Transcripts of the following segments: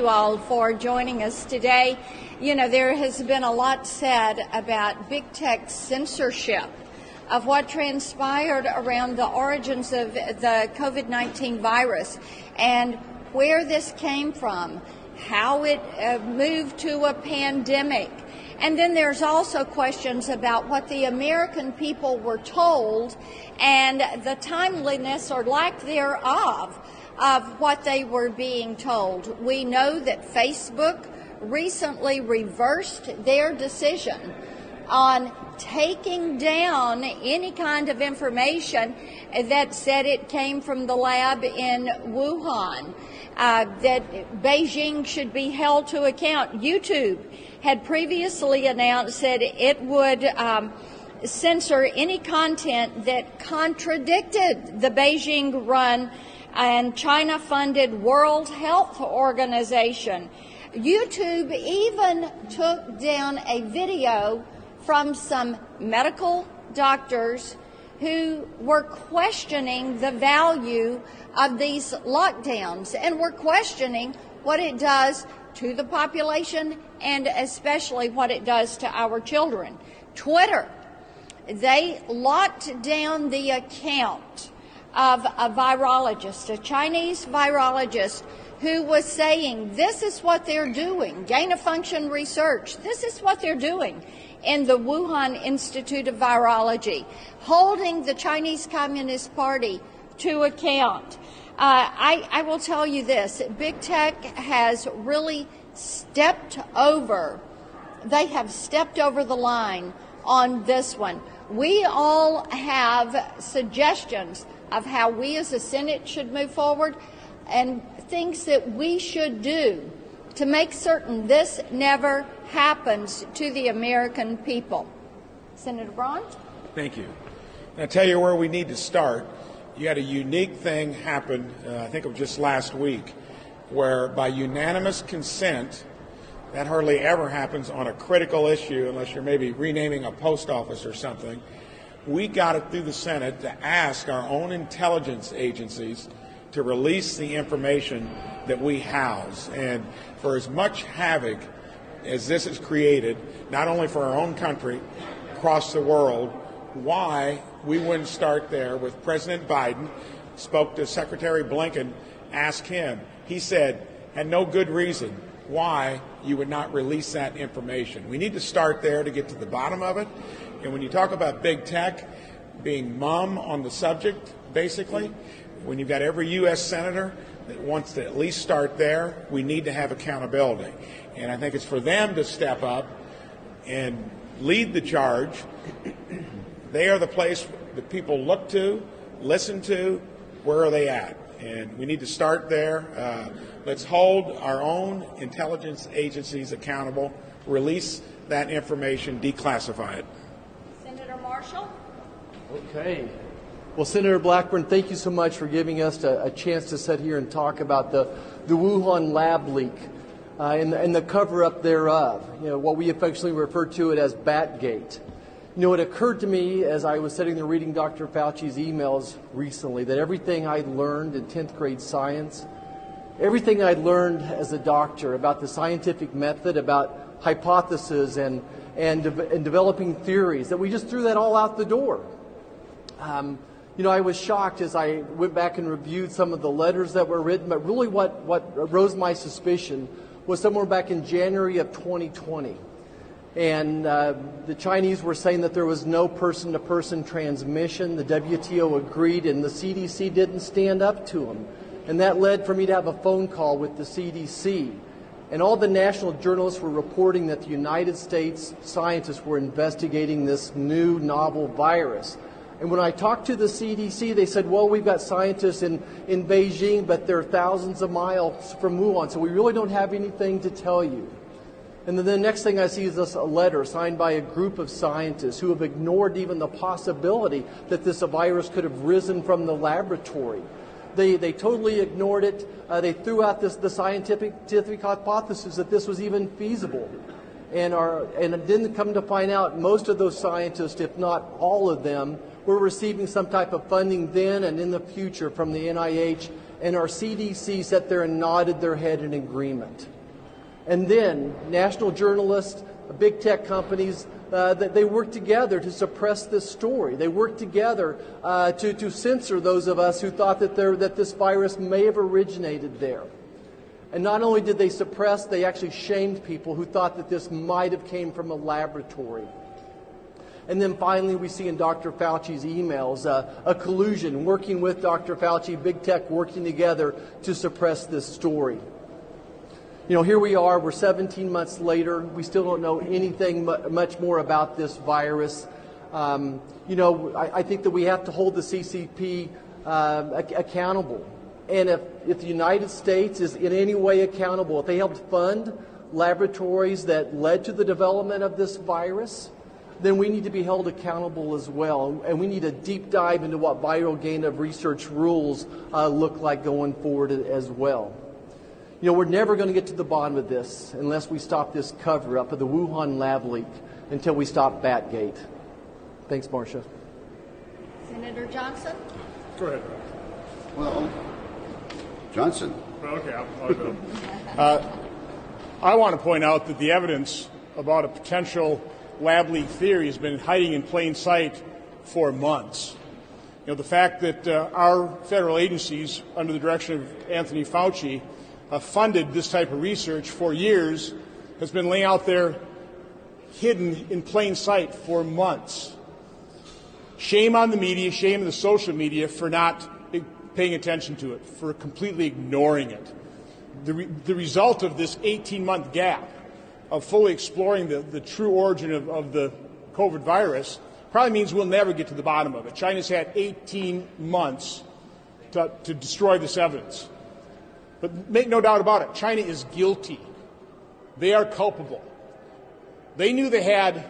you all for joining us today. You know, there has been a lot said about big tech censorship of what transpired around the origins of the COVID-19 virus and where this came from, how it moved to a pandemic. And then there's also questions about what the American people were told and the timeliness or lack thereof of what they were being told. We know that Facebook recently reversed their decision on taking down any kind of information that said it came from the lab in Wuhan, that Beijing should be held to account. YouTube had previously announced that it would censor any content that contradicted the Beijing-run and China-funded World Health Organization. YouTube even took down a video from some medical doctors who were questioning the value of these lockdowns and were questioning what it does to the population and especially what it does to our children. Twitter, they locked down the account of a virologist, a Chinese virologist, who was saying this is what they're doing, gain-of-function research, this is what they're doing in the Wuhan Institute of Virology, holding the Chinese Communist Party to account. I will tell you this, big tech has really stepped over, they have stepped over the line on this one. We all have suggestions of how we as a Senate should move forward and things that we should do to make certain this never happens to the American people. Senator Braun? Thank you. I'll tell you where we need to start. You had a unique thing happen, I think it was just last week, where by unanimous consent, that hardly ever happens on a critical issue unless you're maybe renaming a post office or something. We got it through the Senate to ask our own intelligence agencies to release the information that we house. And for as much havoc as this has created, not only for our own country, across the world, why we wouldn't start there with President Biden, spoke to Secretary Blinken, asked him. He said, had no good reason why you would not release that information. We need to start there to get to the bottom of it. And when you talk about big tech being mum on the subject, basically, when you've got every U.S. senator that wants to at least start there, we need to have accountability. And I think it's for them to step up and lead the charge. They are the place that people look to, listen to, where are they at? And we need to start there. Let's hold our own intelligence agencies accountable, release that information, declassify it. Senator Marshall? Okay. Well, Senator Blackburn, thank you so much for giving us a chance to sit here and talk about the Wuhan lab leak and the cover-up thereof, you know, what we affectionately refer to it as Batgate. You know, it occurred to me as I was sitting there reading Dr. Fauci's emails recently that everything I'd learned in 10th grade science, everything I'd learned as a doctor about the scientific method, about hypotheses and developing theories, that we just threw that all out the door. You know, I was shocked as I went back and reviewed some of the letters that were written, but really what rose my suspicion was somewhere back in January of 2020. And the Chinese were saying that there was no person-to-person transmission. The WTO agreed, and the CDC didn't stand up to them. And that led for me to have a phone call with the CDC. And all the national journalists were reporting that the United States scientists were investigating this new novel virus. And when I talked to the CDC, they said, well, we've got scientists in Beijing, but they're thousands of miles from Wuhan, so we really don't have anything to tell you. And then the next thing I see is this a letter signed by a group of scientists who have ignored even the possibility that this virus could have risen from the laboratory. They totally ignored it. They threw out the scientific hypothesis that this was even feasible. And didn't come to find out most of those scientists, if not all of them, were receiving some type of funding then and in the future from the NIH and our CDC sat there and nodded their head in agreement. And then national journalists, big tech companies, they worked together to suppress this story. They worked together to censor those of us who thought that this virus may have originated there. And not only did they suppress, they actually shamed people who thought that this might have came from a laboratory. And then finally, we see in Dr. Fauci's emails a collusion, working with Dr. Fauci, big tech working together to suppress this story. You know, here we are, we're 17 months later. We still don't know anything much more about this virus. You know, I think that we have to hold the CCP accountable. And if the United States is in any way accountable, if they helped fund laboratories that led to the development of this virus, then we need to be held accountable as well. And we need a deep dive into what viral gain of research rules look like going forward as well. You know, we're never going to get to the bottom of this unless we stop this cover-up of the Wuhan lab leak until we stop Batgate. Thanks, Marcia. Senator Johnson? Go ahead. Well, Johnson. Okay, I'll go. I want to point out that the evidence about a potential lab leak theory has been hiding in plain sight for months. You know, the fact that our federal agencies, under the direction of Anthony Fauci, funded this type of research for years has been laying out there hidden in plain sight for months. Shame on the media, shame on the social media for not paying attention to it, for completely ignoring it. The result of this 18-month gap of fully exploring the true origin of the COVID virus probably means we'll never get to the bottom of it. China's had 18 months to destroy this evidence. But make no doubt about it, China is guilty. They are culpable. They knew they had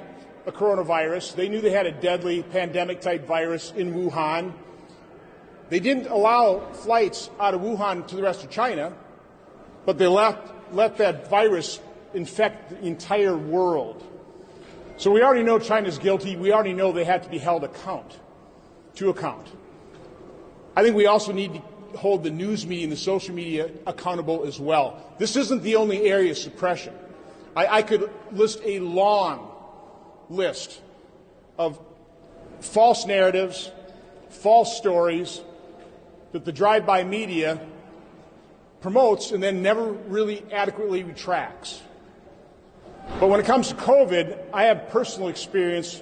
a coronavirus. They knew they had a deadly pandemic-type virus in Wuhan. They didn't allow flights out of Wuhan to the rest of China, but they let that virus infect the entire world. So we already know China's guilty. We already know they have to be held to account. I think we also need to hold the news media and the social media accountable as well. This isn't the only area of suppression. I could list a long list of false narratives, false stories that the drive-by media promotes and then never really adequately retracts. But when it comes to COVID, I have personal experience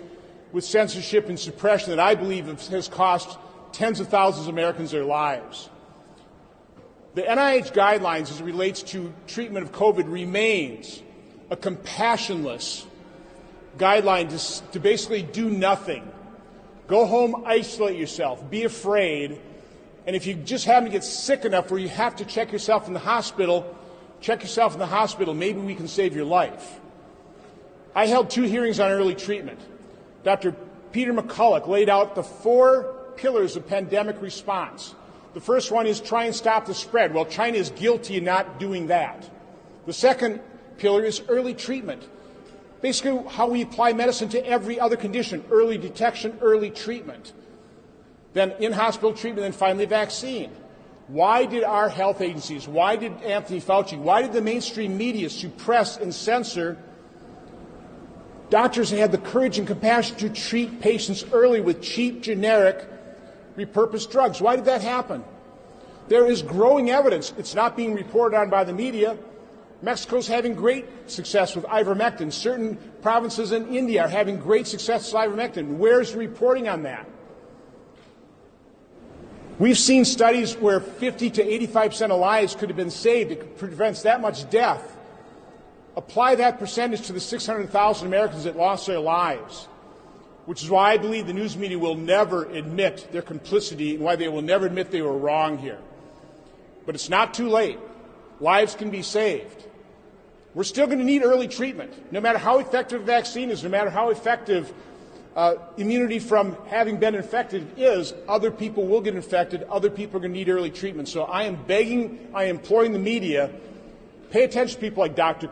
with censorship and suppression that I believe has cost tens of thousands of Americans their lives. The NIH guidelines as it relates to treatment of COVID remains a compassionless guideline to basically do nothing. Go home, isolate yourself, be afraid, and if you just happen to get sick enough where you have to check yourself in the hospital, maybe we can save your life. I held 2 hearings on early treatment. Dr. Peter McCulloch laid out the 4 pillars of pandemic response. The first one is try and stop the spread. Well, China is guilty in not doing that. The second pillar is early treatment. Basically, how we apply medicine to every other condition, early detection, early treatment. Then in-hospital treatment, and finally vaccine. Why did our health agencies, why did Anthony Fauci, why did the mainstream media suppress and censor doctors that had the courage and compassion to treat patients early with cheap, generic, repurposed drugs? Why did that happen? There is growing evidence. It's not being reported on by the media. Mexico's having great success with ivermectin. Certain provinces in India are having great success with ivermectin. Where's the reporting on that? We've seen studies where 50 to 85% of lives could have been saved. It prevents that much death. Apply that percentage to the 600,000 Americans that lost their lives, which is why I believe the news media will never admit their complicity and why they will never admit they were wrong here. But it's not too late. Lives can be saved. We're still going to need early treatment. No matter how effective a vaccine is, no matter how effective immunity from having been infected is, other people will get infected. Other people are going to need early treatment. So I am imploring the media, pay attention to people like Dr.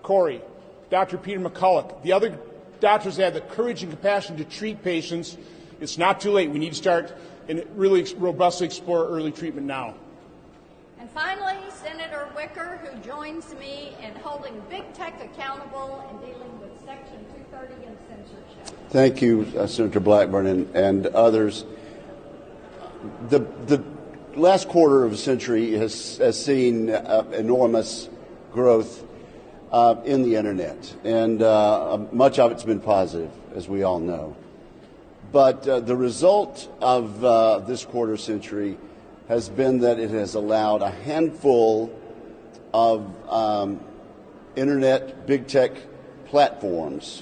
Corey, Dr. Peter McCulloch, the other doctors that have the courage and compassion to treat patients. It's not too late. We need to start and really robustly explore early treatment now. And finally, Senator Wicker, who joins me in holding big tech accountable and dealing with Section 230 and censorship. Thank you, Senator Blackburn and others. The last quarter of a century has seen enormous growth in the internet, and much of it's been positive, as we all know. But the result of this quarter century has been that it has allowed a handful of internet big tech platforms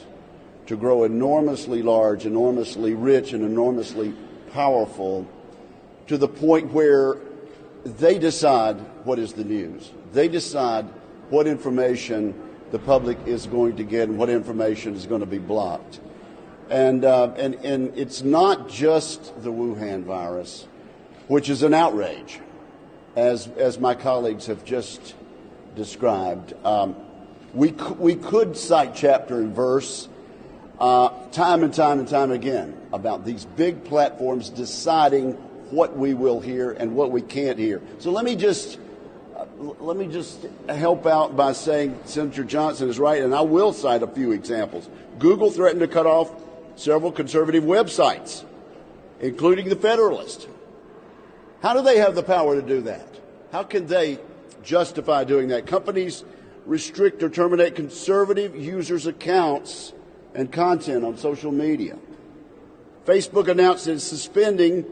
to grow enormously large, enormously rich, and enormously powerful, to the point where they decide what is the news. They decide what information the public is going to get and what information is going to be blocked. And it's not just the Wuhan virus, which is an outrage, as my colleagues have just described. We could cite chapter and verse time and time again about these big platforms deciding what we will hear and what we can't hear. So let me just help out by saying Senator Johnson is right, and I will cite a few examples. Google threatened to cut off several conservative websites, including The Federalist. How do they have the power to do that? How can they justify doing that? Companies restrict or terminate conservative users' accounts and content on social media. Facebook announced it's suspending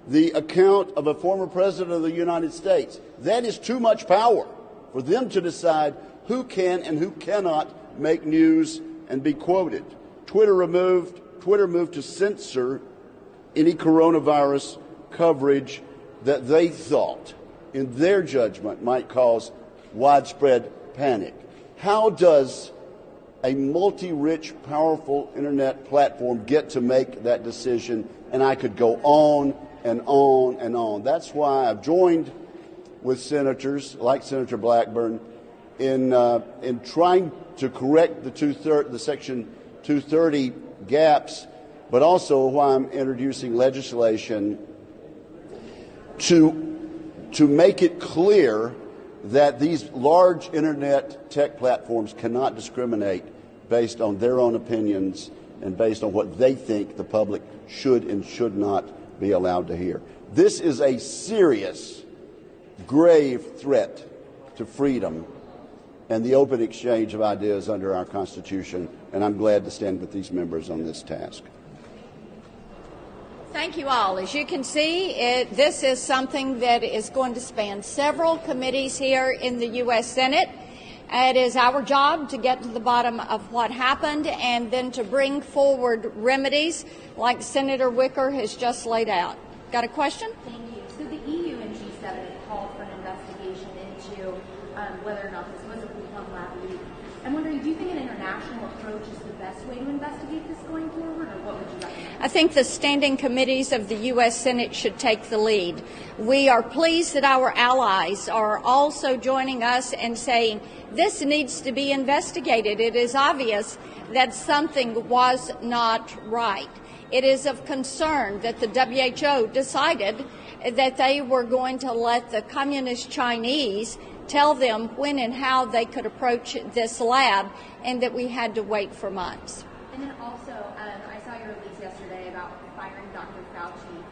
the account of a former president of the United States. That is too much power for them to decide who can and who cannot make news and be quoted. Twitter moved to censor any coronavirus coverage that they thought, in their judgment, might cause widespread panic. How does a multi-rich, powerful internet platform get to make that decision? And I could go on and on and on. That's why I've joined with senators like Senator Blackburn in trying to correct the Section 230 gaps, but also why I'm introducing legislation to make it clear that these large internet tech platforms cannot discriminate based on their own opinions and based on what they think the public should and should not be allowed to hear. This is a serious, grave threat to freedom and the open exchange of ideas under our Constitution, and I'm glad to stand with these members on this task. Thank you all. As you can see, this is something that is going to span several committees here in the U.S. Senate. It is our job to get to the bottom of what happened and then to bring forward remedies like Senator Wicker has just laid out. Got a question? Thank you. So the EU and G7 have called for an investigation into whether or not this was a Wuhan lab leak. I'm wondering, do you think an international approach is the best way to investigate this going forward, or what would you recommend? I think the standing committees of the U.S. Senate should take the lead. We are pleased that our allies are also joining us and saying this needs to be investigated. It is obvious that something was not right. It is of concern that the WHO decided that they were going to let the communist Chinese tell them when and how they could approach this lab, and that we had to wait for months. And then also, I saw your release yesterday about firing Dr. Fauci.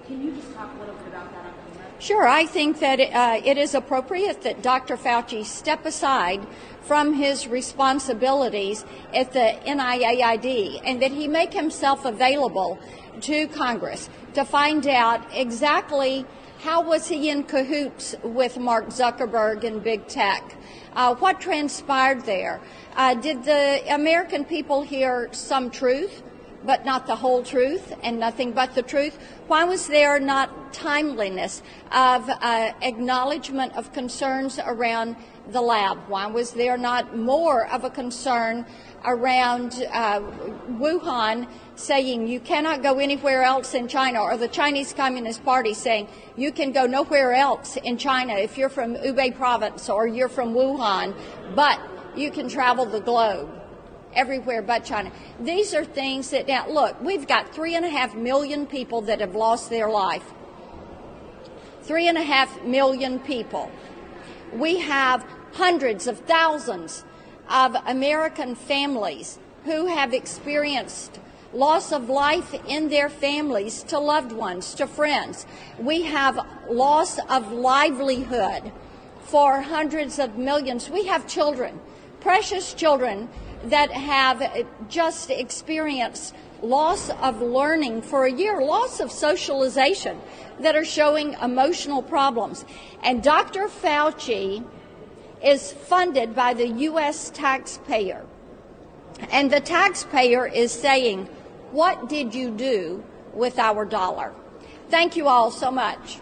Can you just talk a little bit about that on camera? Sure. I think that it is appropriate that Dr. Fauci step aside from his responsibilities at the NIAID and that he make himself available to Congress to find out exactly how was he in cahoots with Mark Zuckerberg and big tech. What transpired there? Did the American people hear some truth, but not the whole truth and nothing but the truth? Why was there not timeliness of acknowledgement of concerns around the lab? Why was there not more of a concern around Wuhan saying you cannot go anywhere else in China, or the Chinese Communist Party saying you can go nowhere else in China if you're from Hubei province or you're from Wuhan, but you can travel the globe everywhere but China. These are things that, now look, we've got 3.5 million people that have lost their life. 3.5 million people. We have hundreds of thousands of American families who have experienced loss of life in their families to loved ones, to friends. We have loss of livelihood for hundreds of millions. We have children, precious children, that have just experienced loss of learning for a year, loss of socialization, that are showing emotional problems. And Dr. Fauci is funded by the U.S. taxpayer. And the taxpayer is saying, what did you do with our dollar? Thank you all so much.